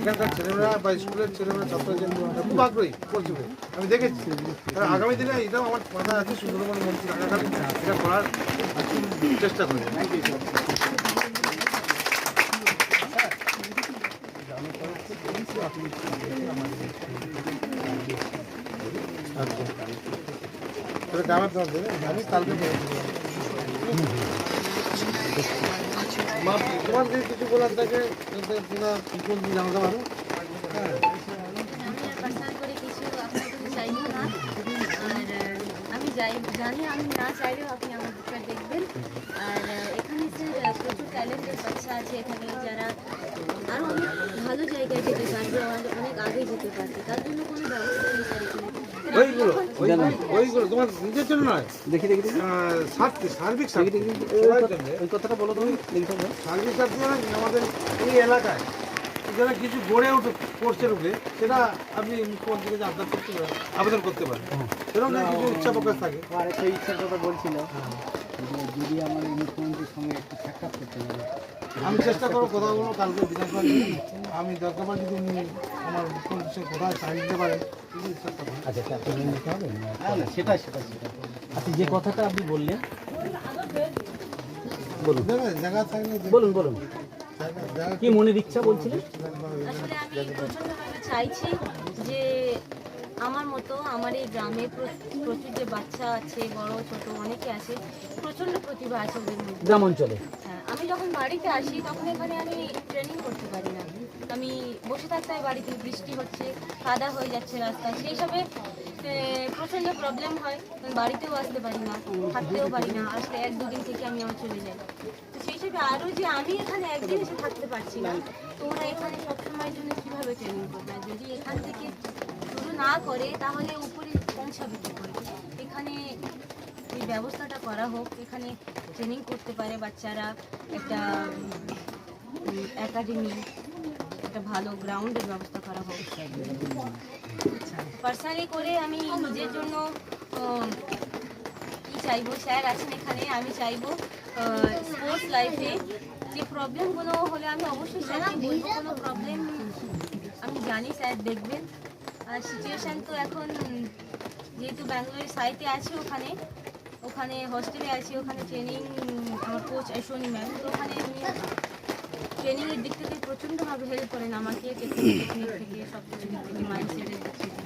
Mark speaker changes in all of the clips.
Speaker 1: এখানকার ছেলেমেয়েরা বা স্কুলের ছেলেমেয়েরা ছাত্রছাত্রীরা খুব আগ্রহী করছে, আমি দেখেছি। আগামী দিনে এটাও আমার মাথায় আছে, সুন্দরবন মন্ত্রী থাকাকালীন এটা করার চেষ্টা করি। গ্রামের জানিস কালকে তোমার যদি কিছু বলার থাকে জানাতে পারো।
Speaker 2: আমি জানি আমি না চাইলেও আপনি আমার বুকটা দেখবেন। আর এখানে স্যার প্রচুর ট্যালেন্টেড বাচ্চা আছে এখানে, যারা আরও অনেক ভালো জায়গায় যেতে পারবে, অনেক আগে যেতে পারবে। তার জন্য কোনো ব্যবস্থা নেই স্যার এখানে।
Speaker 1: ওইগুলো তোমার নিজের জন্য নয়,
Speaker 3: দেখি
Speaker 1: সার্বিক
Speaker 3: ওই কথাটা বলো তুমি।
Speaker 1: সার্বিক স্বার্থে আমাদের এই এলাকায় যারা কিছু গড়ে পড়ছে রূপে, সেটা আপনি মুখ্যমন্ত্রীর কাছে আবেদন করতে পারেন। সেরকম কিছু ইচ্ছা প্রকাশ থাকে।
Speaker 3: আরেকটা ইচ্ছার কথা বলছিল, যদি আমার মুখ্যমন্ত্রীর সঙ্গে একটু সাক্ষাৎ করতে পারে।
Speaker 1: আমি চেষ্টা করবো কথা বলবো কালকে বিধানসভা, আমি দরকার পড়ে যদি উনি আমার মুখ্যমন্ত্রীর সঙ্গে কথা সাইন দিতে পারেন।
Speaker 3: আচ্ছা, আপনি নিতে হবে না, সেটা আচ্ছা, যে কথাটা আপনি বললেন বলুন,
Speaker 1: জায়গা
Speaker 3: বলুন কি মনের ইচ্ছা বলছিলেন?
Speaker 2: আসলে আমি প্রচণ্ডভাবে চাইছি যে আমার মতো আমার এই গ্রামে প্রচুর যে বাচ্চা আছে, বড় ছোট অনেকে আছে, প্রচণ্ড প্রতিভা আছে ওদের মধ্যে
Speaker 3: গ্রাম অঞ্চলে।
Speaker 2: হ্যাঁ, আমি যখন বাড়িতে আসি তখন এখানে আমি ট্রেনিং করতে পারি না, আমি বসে থাকতে হয় বাড়িতে, বৃষ্টি হচ্ছে, কাদা হয়ে যাচ্ছে রাস্তা, সেই হিসাবে প্রচণ্ড প্রবলেম হয়। বাড়িতেও আসতে পারি না, থাকতেও পারি না, আসলে 1-2 দিন থেকে আমি আমার চলে যাই। তো সেই হিসাবে আরও যে আমি এখানে একদিন এসে থাকতে পারছি না, তো ওরা এখানে সবসময়ের জন্য কীভাবে ট্রেনিং করবে? যদি এখান থেকে শুরু না করে তাহলে উপরে পৌঁছাবে কী করে? এখানে এই ব্যবস্থাটা করা হোক, এখানে ট্রেনিং করতে পারে বাচ্চারা, একটা একাডেমি, একটা ভালো গ্রাউন্ডের ব্যবস্থা করা হোক। পার্সোনালি করে আমি নিজের জন্য কি চাইবো, স্যার আছেন এখানে, আমি চাইবো স্পোর্টস লাইফে যে প্রবলেমগুলো হলে আমি অবশ্যই স্যারকে বলবো, কোনো প্রবলেম আমি জানি স্যার দেখবেন। আর সিচুয়েশান তো এখন যেহেতু ব্যাঙ্গালোরের সাইটে আছি, ওখানে হস্টেলে আছি, ওখানে ট্রেনিং আমার কোচ অশ্বনী ম্যাম, তো ওখানে উনি ট্রেনিংয়ের দিক থেকে প্রচণ্ডভাবে হেল্প করেন আমাকে, টেকনিক থেকে সব কিছু দিক থেকে, মাইন্ডসেটের দিক থেকে,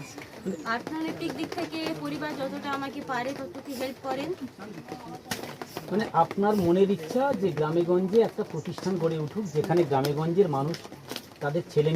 Speaker 2: অর্থনৈতিক দিক থেকে পরিবার যতটা আমাকে পারে ততটুকু হেল্প করেন।
Speaker 3: মানে আপনার মনের ইচ্ছা যে গ্রামেগঞ্জে একটা প্রতিষ্ঠান গড়ে উঠুক, যেখানে গ্রামেগঞ্জের মানুষ তাদের ছেলে